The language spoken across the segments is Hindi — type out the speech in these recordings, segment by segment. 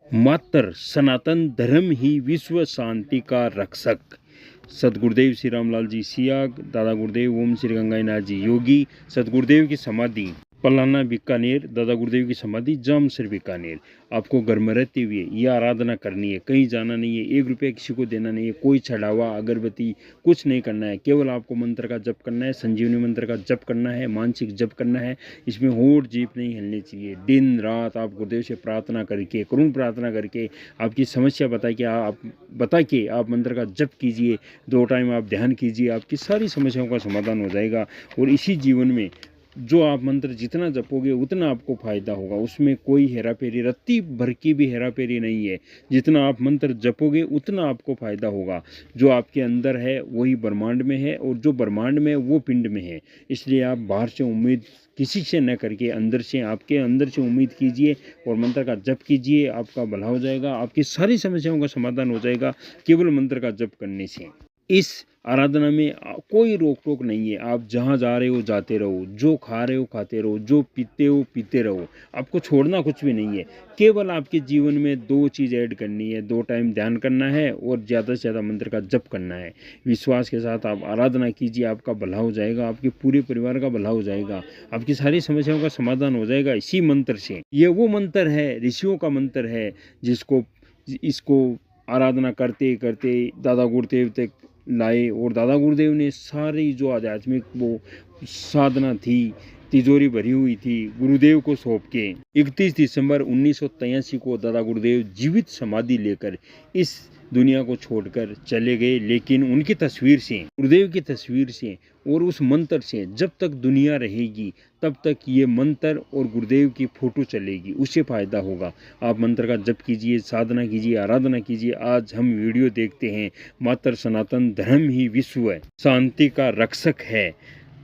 मात्र सनातन धर्म ही विश्व शांति का रक्षक। सदगुरुदेव श्री रामलाल जी सियाग, दादा गुरुदेव ओम श्री गंगाईनाथ जी योगी, सदगुरुदेव की समाधि पलाना बीकानेर, दादा गुरुदेव की समाधि जामसर बीकानेर। आपको घर में रहते हुए यह आराधना करनी है, कहीं जाना नहीं है, 1 रुपया किसी को देना नहीं है, कोई चढ़ावा अगरबत्ती कुछ नहीं करना है। केवल आपको मंत्र का जप करना है, संजीवनी मंत्र का जप करना है, मानसिक जप करना है। इसमें होठ जीभ नहीं हिलनी चाहिए। दिन रात आप गुरुदेव से प्रार्थना करके, करुण प्रार्थना करके आपकी समस्या बता के आप मंत्र का जप कीजिए। 2 टाइम आप ध्यान कीजिए, आपकी सारी समस्याओं का समाधान हो जाएगा। और इसी जीवन में जो आप मंत्र जितना जपोगे उतना आपको फायदा होगा। उसमें कोई हेरा फेरी, रत्ती भर की भी हेरा फेरी नहीं है। जितना आप मंत्र जपोगे उतना आपको फायदा होगा। जो आपके अंदर है वही ब्रह्मांड में है, और जो ब्रह्मांड में है वो पिंड में है। इसलिए आप बाहर से उम्मीद किसी से न करके आपके अंदर से उम्मीद कीजिए और मंत्र का जप कीजिए। आपका भला हो जाएगा, आपकी सारी समस्याओं का समाधान हो जाएगा केवल मंत्र का जप करने से। इस आराधना में कोई रोक टोक नहीं है। आप जहाँ जा रहे हो जाते रहो, जो खा रहे हो खाते रहो, जो पीते हो पीते रहो। आपको छोड़ना कुछ भी नहीं है। केवल आपके जीवन में 2 चीज़ ऐड करनी है। 2 टाइम ध्यान करना है और ज़्यादा से ज़्यादा मंत्र का जप करना है। विश्वास के साथ आप आराधना कीजिए, आपका भला हो जाएगा, आपके पूरे परिवार का भला हो जाएगा, आपकी सारी समस्याओं का समाधान हो जाएगा इसी मंत्र से। ये वो मंत्र है, ऋषियों का मंत्र है, इसको आराधना करते करते दादा गुरुदेव तक लाए। और दादा गुरुदेव ने सारी जो आध्यात्मिक वो साधना थी, तिजोरी भरी हुई थी, गुरुदेव को सौंप के 31 दिसंबर 1983 को दादा गुरुदेव जीवित समाधि लेकर इस दुनिया को छोड़कर चले गए। लेकिन उनकी तस्वीर से, गुरुदेव की तस्वीर से और उस मंत्र से जब तक दुनिया रहेगी तब तक ये मंत्र और गुरुदेव की फोटो चलेगी, उससे फायदा होगा। आप मंत्र का जप कीजिए, साधना कीजिए, आराधना कीजिए। आज हम वीडियो देखते हैं, मात्र सनातन धर्म ही विश्व शांति का रक्षक है।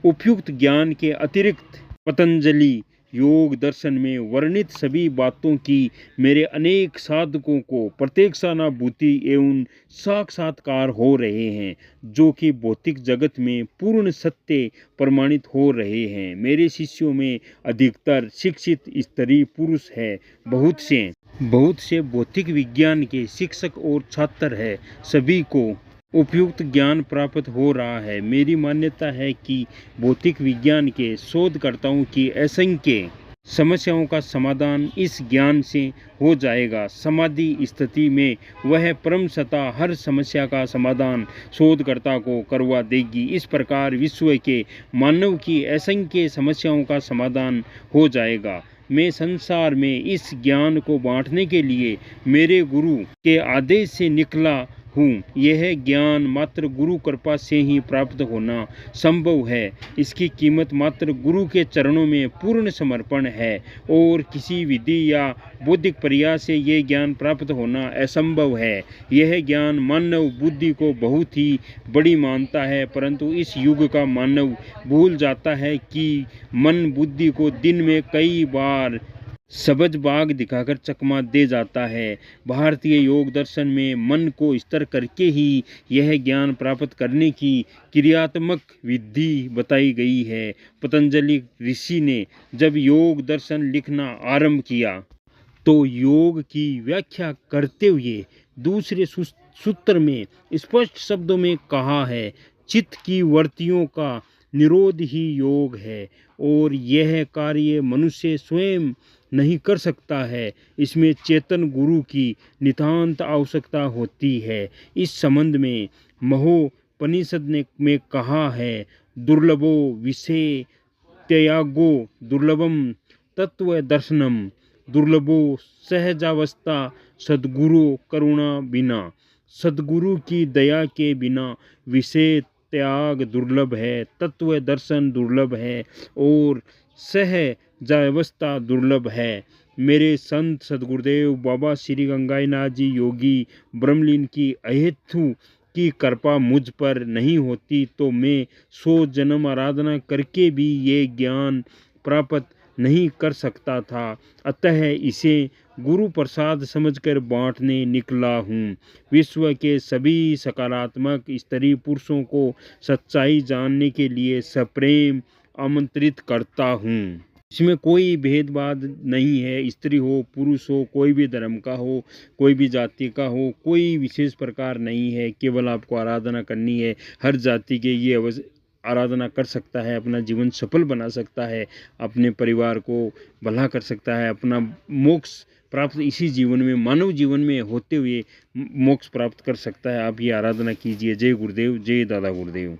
उपयुक्त ज्ञान के अतिरिक्त पतंजलि योग दर्शन में वर्णित सभी बातों की मेरे अनेक साधकों को प्रत्यक्षानुभूति एवं साक्षात्कार हो रहे हैं, जो कि भौतिक जगत में पूर्ण सत्य प्रमाणित हो रहे हैं। मेरे शिष्यों में अधिकतर शिक्षित स्त्री पुरुष है। बहुत से भौतिक विज्ञान के शिक्षक और छात्र है। सभी को उपयुक्त ज्ञान प्राप्त हो रहा है। मेरी मान्यता है कि भौतिक विज्ञान के शोधकर्ताओं की असंख्य समस्याओं का समाधान इस ज्ञान से हो जाएगा। समाधि स्थिति में वह परम सत्ता हर समस्या का समाधान शोधकर्ता को करवा देगी। इस प्रकार विश्व के मानव की असंख्य समस्याओं का समाधान हो जाएगा। मैं संसार में इस ज्ञान को बांटने के लिए मेरे गुरु के आदेश से निकला हूँ। यह ज्ञान मात्र गुरु कृपा से ही प्राप्त होना संभव है। इसकी कीमत मात्र गुरु के चरणों में पूर्ण समर्पण है, और किसी विधि या बौद्धिक प्रयास से यह ज्ञान प्राप्त होना असंभव है। यह ज्ञान मानव बुद्धि को बहुत ही बड़ी मानता है, परंतु इस युग का मानव भूल जाता है कि मन बुद्धि को दिन में कई बार सबज बाग दिखाकर चकमा दे जाता है। भारतीय योग दर्शन में मन को स्थिर करके ही यह ज्ञान प्राप्त करने की क्रियात्मक विधि बताई गई है। पतंजलि ऋषि ने जब योग दर्शन लिखना आरंभ किया तो योग की व्याख्या करते हुए दूसरे सूत्र में स्पष्ट शब्दों में कहा है, चित्त की वृत्तियों का निरोध ही योग है, और यह कार्य मनुष्य स्वयं नहीं कर सकता है। इसमें चेतन गुरु की नितांत आवश्यकता होती है। इस संबंध में महोपनिषद में कहा है, दुर्लभो विषय त्यागो दुर्लभम तत्व दर्शनम, दुर्लभो सहजावस्था सद्गुरु करुणा बिना। सद्गुरु की दया के बिना विषय त्याग दुर्लभ है, तत्व दर्शन दुर्लभ है, और सहजावस्था दुर्लभ है। मेरे संत सदगुरुदेव बाबा श्री गंगाईनाथ जी योगी ब्रह्मलीन की अहेतु की कृपा मुझ पर नहीं होती तो मैं 100 जन्म आराधना करके भी ये ज्ञान प्राप्त नहीं कर सकता था। अतः इसे गुरु प्रसाद समझकर बांटने निकला हूँ। विश्व के सभी सकारात्मक स्त्री पुरुषों को सच्चाई जानने के लिए सप्रेम आमंत्रित करता हूँ। इसमें कोई भेदभाव नहीं है, स्त्री हो पुरुष हो, कोई भी धर्म का हो, कोई भी जाति का हो, कोई विशेष प्रकार नहीं है। केवल आपको आराधना करनी है। हर जाति के ये आराधना कर सकता है, अपना जीवन सफल बना सकता है, अपने परिवार को भला कर सकता है, अपना मोक्ष प्राप्त इसी जीवन में, मानव जीवन में होते हुए मोक्ष प्राप्त कर सकता है। आप ये आराधना कीजिए। जय गुरुदेव, जय दादा गुरुदेव।